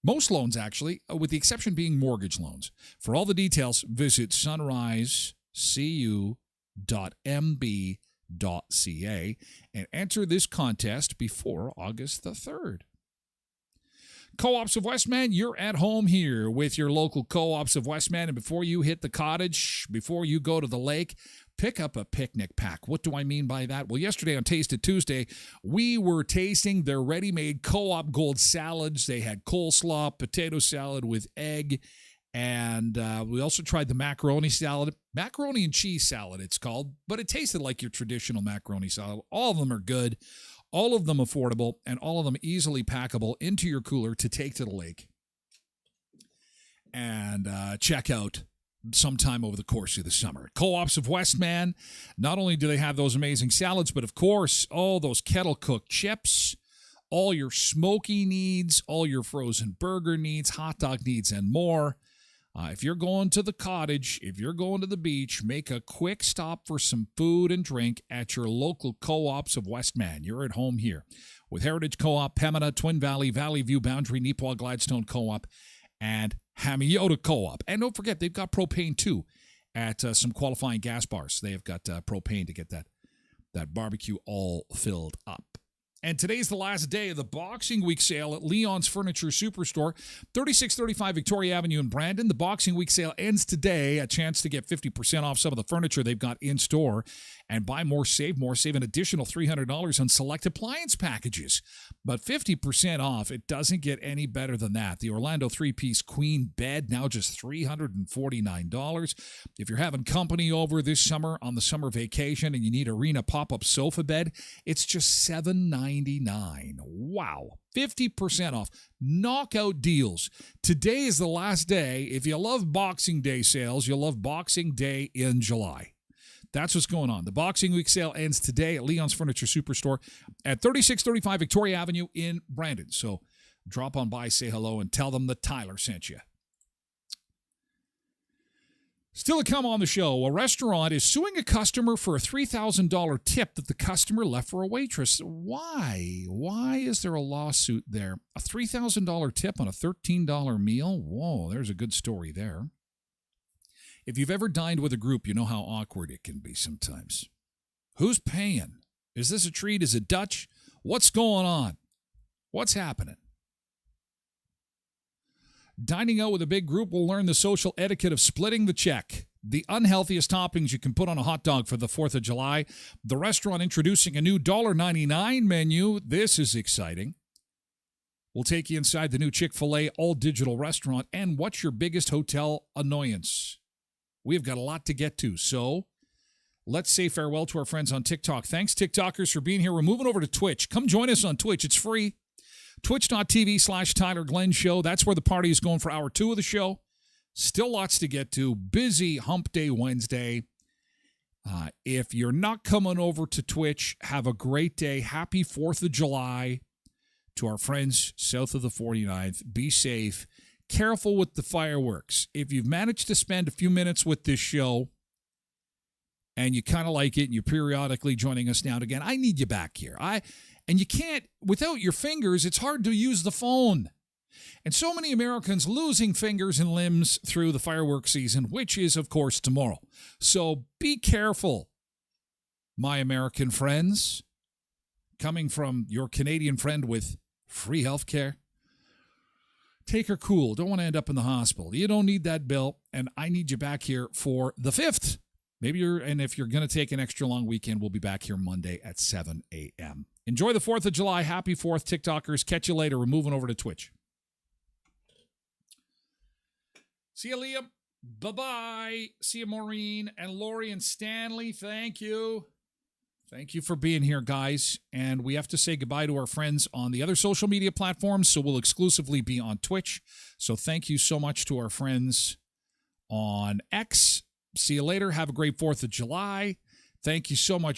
Most loans, actually, with the exception being mortgage loans. For all the details, visit sunrisecu.mb.ca and enter this contest before August the 3rd. Co-ops of Westman, you're at home here with your local co-ops of Westman. And before you hit the cottage, before you go to the lake, pick up a picnic pack. What do I mean by that? Well, yesterday on Taste It Tuesday, we were tasting their ready-made Co-op Gold salads. They had coleslaw, potato salad with egg, and we also tried the macaroni salad. Macaroni and cheese salad, it's called, but it tasted like your traditional macaroni salad. All of them are good. All of them affordable, and all of them easily packable into your cooler to take to the lake and check out sometime over the course of the summer. Co-ops of Westman, not only do they have those amazing salads, but of course, all those kettle-cooked chips, all your smoky needs, all your frozen burger needs, hot dog needs, and more. If you're going to the cottage, if you're going to the beach, make a quick stop for some food and drink at your local co-ops of Westman. You're at home here with Heritage Co-op, Pembina, Twin Valley, Valley View, Boundary, Neepawa, Gladstone Co-op, and Hamiota Co-op. And don't forget, they've got propane too at some qualifying gas bars. They have got propane to get that barbecue all filled up. And today's the last day of the Boxing Week sale at Leon's Furniture Superstore, 3635 Victoria Avenue in Brandon. The Boxing Week sale ends today. A chance to get 50% off some of the furniture they've got in store. And buy more, save an additional $300 on select appliance packages. But 50% off, it doesn't get any better than that. The Orlando 3-piece queen bed, now just $349. If you're having company over this summer on the summer vacation and you need Arena pop-up sofa bed, it's just $799. Wow. 50% off. Knockout deals. Today is the last day. If you love Boxing Day sales, you'll love Boxing Day in July. That's what's going on. The Boxing Week sale ends today at Leon's Furniture Superstore at 3635 Victoria Avenue in Brandon. So drop on by, say hello, and tell them that Tyler sent you. Still to come on the show, a restaurant is suing a customer for a $3,000 tip that the customer left for a waitress. Why? Why is there a lawsuit there? A $3,000 tip on a $13 meal? Whoa, there's a good story there. If you've ever dined with a group, you know how awkward it can be sometimes. Who's paying? Is this a treat? Is it Dutch? What's going on? What's happening? Dining out with a big group will learn the social etiquette of splitting the check. The unhealthiest toppings you can put on a hot dog for the 4th of July. The restaurant introducing a new $1.99 menu. This is exciting. We'll take you inside the new Chick-fil-A all-digital restaurant. And what's your biggest hotel annoyance? We've got a lot to get to, so let's say farewell to our friends on TikTok. Thanks, TikTokers, for being here. We're moving over to Twitch. Come join us on Twitch. It's free. Twitch.tv/Tyler Glen Show. That's where the party is going for hour 2 of the show. Still lots to get to. Busy Hump Day Wednesday. If you're not coming over to Twitch, have a great day. Happy 4th of July to our friends south of the 49th. Be safe. Careful with the fireworks. If you've managed to spend a few minutes with this show and you kind of like it and you're periodically joining us now and again, I need you back here. And you can't, without your fingers, it's hard to use the phone. And so many Americans losing fingers and limbs through the fireworks season, which is, of course, tomorrow. So be careful, my American friends. Coming from your Canadian friend with free health care. Take her cool. Don't want to end up in the hospital. You don't need that bill, and I need you back here for the 5th. And if you're going to take an extra long weekend, we'll be back here Monday at 7 a.m. Enjoy the 4th of July. Happy 4th, TikTokers. Catch you later. We're moving over to Twitch. See you, Liam. Bye-bye. See you, Maureen and Lori and Stanley. Thank you. Thank you for being here, guys. And we have to say goodbye to our friends on the other social media platforms, so we'll exclusively be on Twitch. So thank you so much to our friends on X. See you later. Have a great 4th of July. Thank you so much.